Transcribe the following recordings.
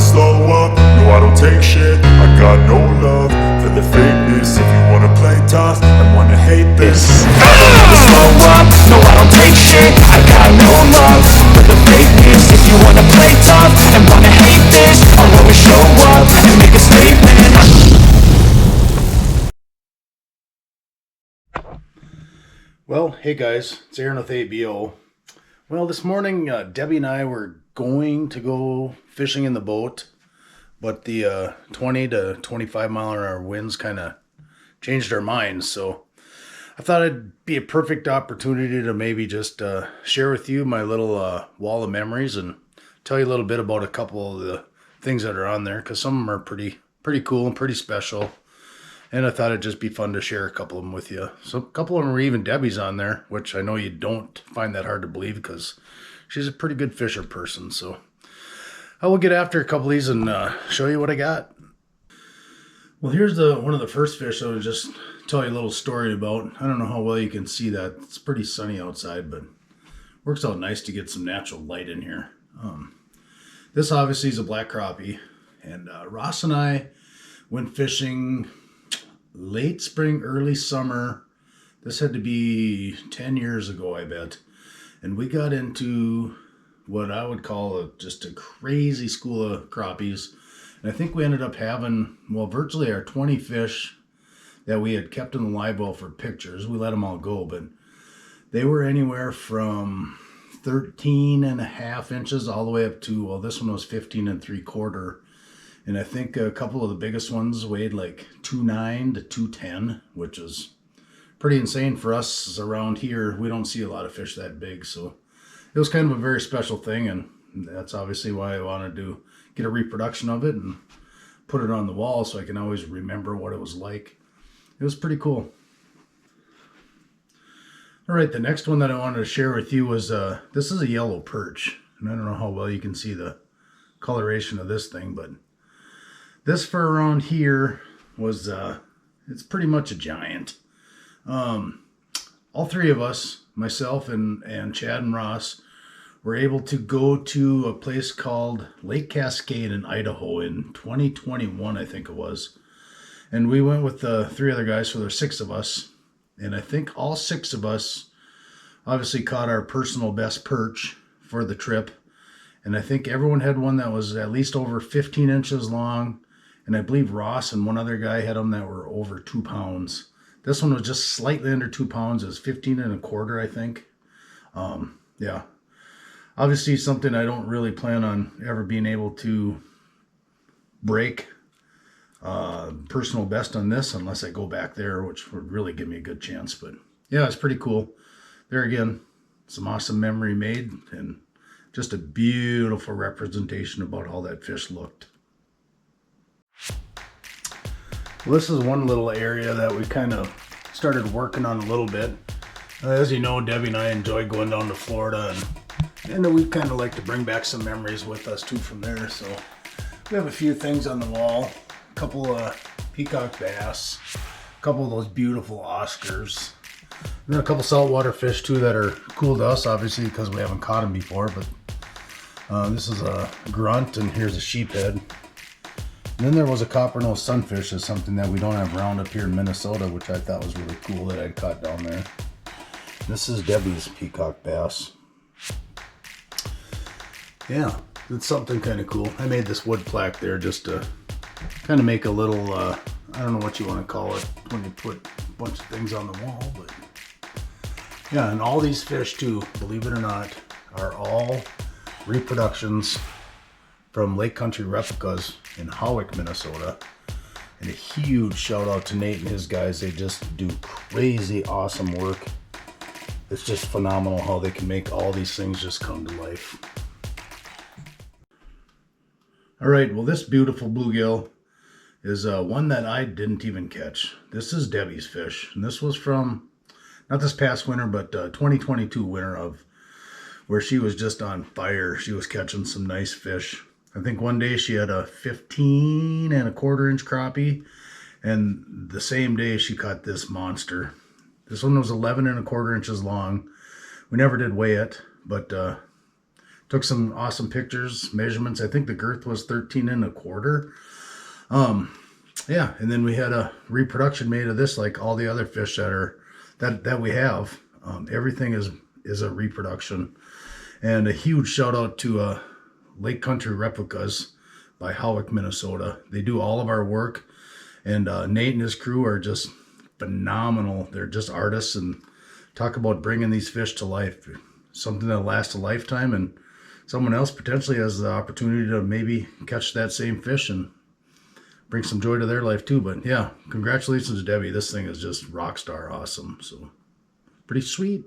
slow up, no I don't take shit. I got no love for the fakeness. If you wanna play tough and wanna hate this, Never slow up, no I don't take shit. I got no love for the fakeness. If you wanna play tough and wanna hate this, I'll always show up and make a statement. Well, hey guys, it's Aaron with ABO. Well, this morning Debbie and I were going to go fishing in the boat, but the 20 to 25 mile an hour winds kind of changed our minds. So I thought it'd be a perfect opportunity to maybe just share with you my little wall of memories and tell you a little bit about a couple of the things that are on there, because some of them are pretty cool and pretty special. And I thought it'd just be fun to share a couple of them with you. So a couple of them are even Debbie's on there, which I know you don't find that hard to believe because she's a pretty good fisher person. So I will get after a couple of these and show you what I got. Well, here's one of the first fish I would just tell you a little story about. I don't know how well you can see that. It's pretty sunny outside, but works out nice to get some natural light in here. This obviously is a black crappie, and Ross and I went fishing late spring, early summer. This had to be 10 years ago, I bet. And we got into what I would call just a crazy school of crappies. And I think we ended up having, well, virtually our 20 fish that we had kept in the live well for pictures. We let them all go, but they were anywhere from 13 and a half inches all the way up to, well, this one was 15 and 3/4. And I think a couple of the biggest ones weighed like 2.9 to 2.10, which is pretty insane for us around here. We don't see a lot of fish that big. So it was kind of a very special thing. And that's obviously why I wanted to get a reproduction of it and put it on the wall so I can always remember what it was like. It was pretty cool. All right, the next one that I wanted to share with you was, this is a yellow perch. And I don't know how well you can see the coloration of this thing, but this for around here was, it's pretty much a giant. All three of us, myself and Chad and Ross, were able to go to a place called Lake Cascade in Idaho in 2021, I think it was. And we went with the three other guys, so there's 6 of us. And I think all 6 of us obviously caught our personal best perch for the trip. And I think everyone had one that was at least over 15 inches long. And I believe Ross and one other guy had them that were over 2 pounds. This one was just slightly under 2 pounds. It was 15 1/4, I think. Yeah. Obviously something I don't really plan on ever being able to break personal best on this unless I go back there, which would really give me a good chance. But yeah, it's pretty cool. There again, some awesome memory made and just a beautiful representation about how that fish looked. Well, this is one little area that we kind of started working on a little bit. As you know, Debbie and I enjoy going down to Florida, and we kind of like to bring back some memories with us too from there. So we have a few things on the wall, a couple of peacock bass, a couple of those beautiful Oscars, and then a couple saltwater fish too that are cool to us, obviously, because we haven't caught them before. But this is a grunt, and here's a sheephead. And then there was a copper-nosed sunfish, is something that we don't have around up here in Minnesota, which I thought was really cool that I'd caught down there. This is Debbie's peacock bass. Yeah, it's something kind of cool. I made this wood plaque there just to kind of make a little, I don't know what you want to call it when you put a bunch of things on the wall, but yeah, and all these fish too, believe it or not, are all reproductions from Country Replicas in Hawick, Minnesota. And a huge shout out to Nate and his guys. They just do crazy awesome work. It's just phenomenal how they can make all these things just come to life. All right, well, this beautiful bluegill is one that I didn't even catch. This is Debbie's fish, and this was from not this past winter, but 2022 winter, of where she was just on fire. She was catching some nice fish. I think one day she had a 15 1/4 inch crappie, and the same day she caught this monster. This one was 11 1/4 inches long. We never did weigh it, but Took some awesome pictures, measurements. I think the girth was 13 and a quarter. Yeah, and then we had a reproduction made of this, like all the other fish that we have. Everything is a reproduction. And a huge shout out to Lake Country Replicas by Hawick, Minnesota. They do all of our work, and Nate and his crew are just phenomenal. They're just artists, and talk about bringing these fish to life. Something that lasts a lifetime, and someone else potentially has the opportunity to maybe catch that same fish and bring some joy to their life too. But yeah, congratulations, Debbie. This thing is just rock star awesome. So pretty sweet.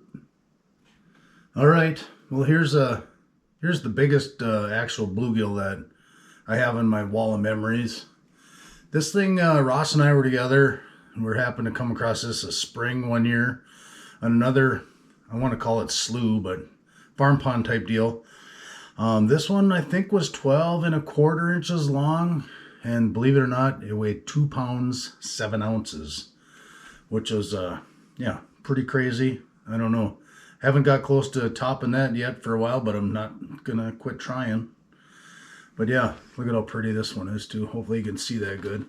All right. Well, here's the biggest actual bluegill that I have in my wall of memories. This thing, Ross and I were together, and we happened to come across this a spring one year on another, I want to call it slough, but farm pond type deal. This one I think was 12 and a quarter inches long, and believe it or not, it weighed 2 pounds 7 ounces, which was yeah, pretty crazy. I don't know. Haven't got close to topping that yet for a while, but I'm not gonna quit trying. But yeah, look at how pretty this one is too. Hopefully you can see that good.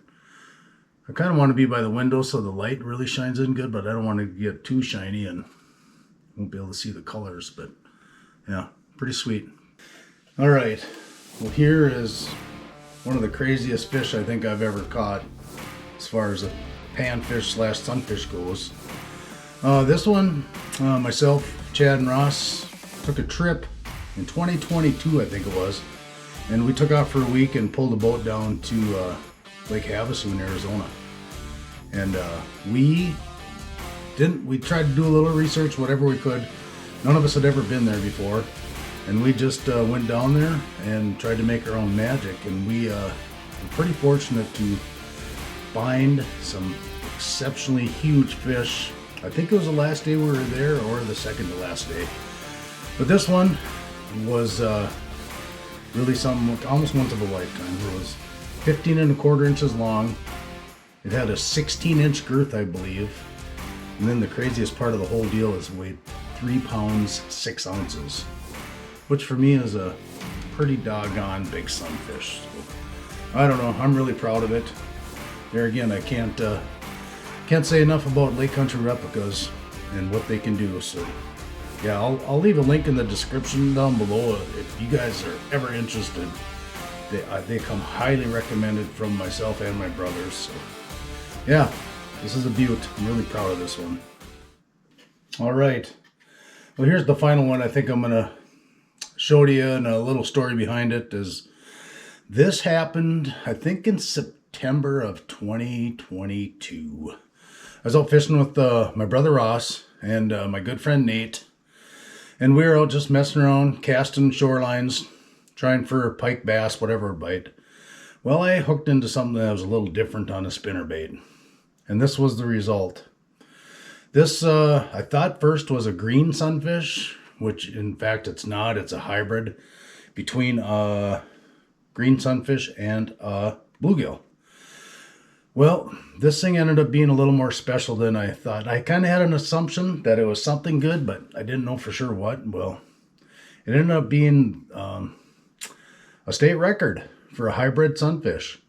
I kind of want to be by the window so the light really shines in good, but I don't want to get too shiny and won't be able to see the colors. But yeah, pretty sweet. All right, well, here is one of the craziest fish I think I've ever caught as far as a panfish / sunfish goes. This one, myself, Chad, and Ross took a trip in 2022, I think it was, and we took off for a week and pulled a boat down to Lake Havasu in Arizona. And we tried to do a little research, whatever we could. None of us had ever been there before, and we just went down there and tried to make our own magic. And we were pretty fortunate to find some exceptionally huge fish. I think it was the last day we were there, or the second to last day. But this one was really something, almost once of a lifetime. It was 15 and a quarter inches long. It had a 16-inch girth, I believe. And then the craziest part of the whole deal is it weighed 3 pounds 6 ounces, which for me is a pretty doggone big sunfish. So, I don't know. I'm really proud of it. There again, I can't say enough about Lake Country Replicas and what they can do. So yeah, I'll leave a link in the description down below if you guys are ever interested. They come highly recommended from myself and my brothers. So yeah, this is a beaut. I'm really proud of this one. All right, well, here's the final one I think I'm gonna show to you, and a little story behind it is this happened I think in September of 2022. I was out fishing with my brother Ross and my good friend Nate, and we were out just messing around, casting shorelines, trying for pike, bass, whatever would bite. Well, I hooked into something that was a little different on a spinnerbait, and this was the result. This, I thought first was a green sunfish, which in fact it's not. It's a hybrid between a green sunfish and a bluegill. Well, this thing ended up being a little more special than I thought. I kind of had an assumption that it was something good, but I didn't know for sure what. Well, it ended up being a state record for a hybrid sunfish.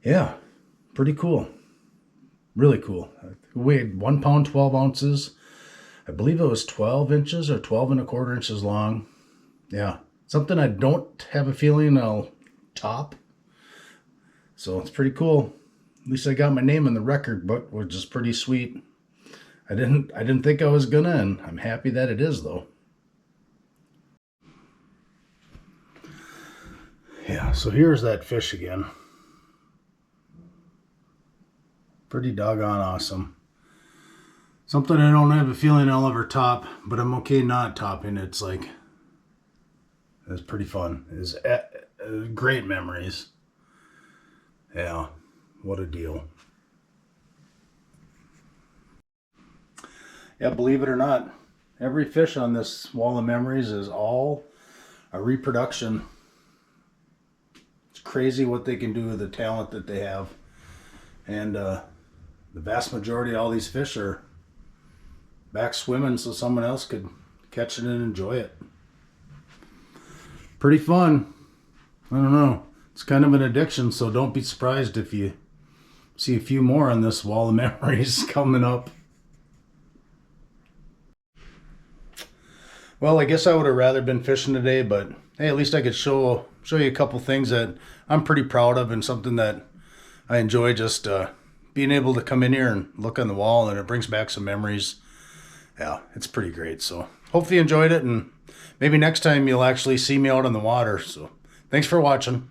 Yeah, pretty cool. Really cool. It weighed 1 pound 12 ounces. I believe it was 12 inches or 12 and a quarter inches long. Yeah, something I don't have a feeling I'll top. So it's pretty cool. At least I got my name in the record book, which is pretty sweet. I didn't think I was gonna, and I'm happy that it is though. Yeah, so here's that fish again. Pretty doggone awesome. Something I don't have a feeling I'll ever top, but I'm okay not topping. It's pretty fun. It's great memories. Yeah. What a deal. Yeah, believe it or not, every fish on this wall of memories is all a reproduction. It's crazy what they can do with the talent that they have. And the vast majority of all these fish are back swimming so someone else could catch it and enjoy it. pretty fun. I don't know. It's kind of an addiction, so don't be surprised if you see a few more on this wall of memories coming up. Well, I guess I would have rather been fishing today, but hey, at least I could show you a couple things that I'm pretty proud of and something that I enjoy, just being able to come in here and look on the wall, and it brings back some memories. Yeah, it's pretty great. So hopefully you enjoyed it, and maybe next time you'll actually see me out on the water. So thanks for watching.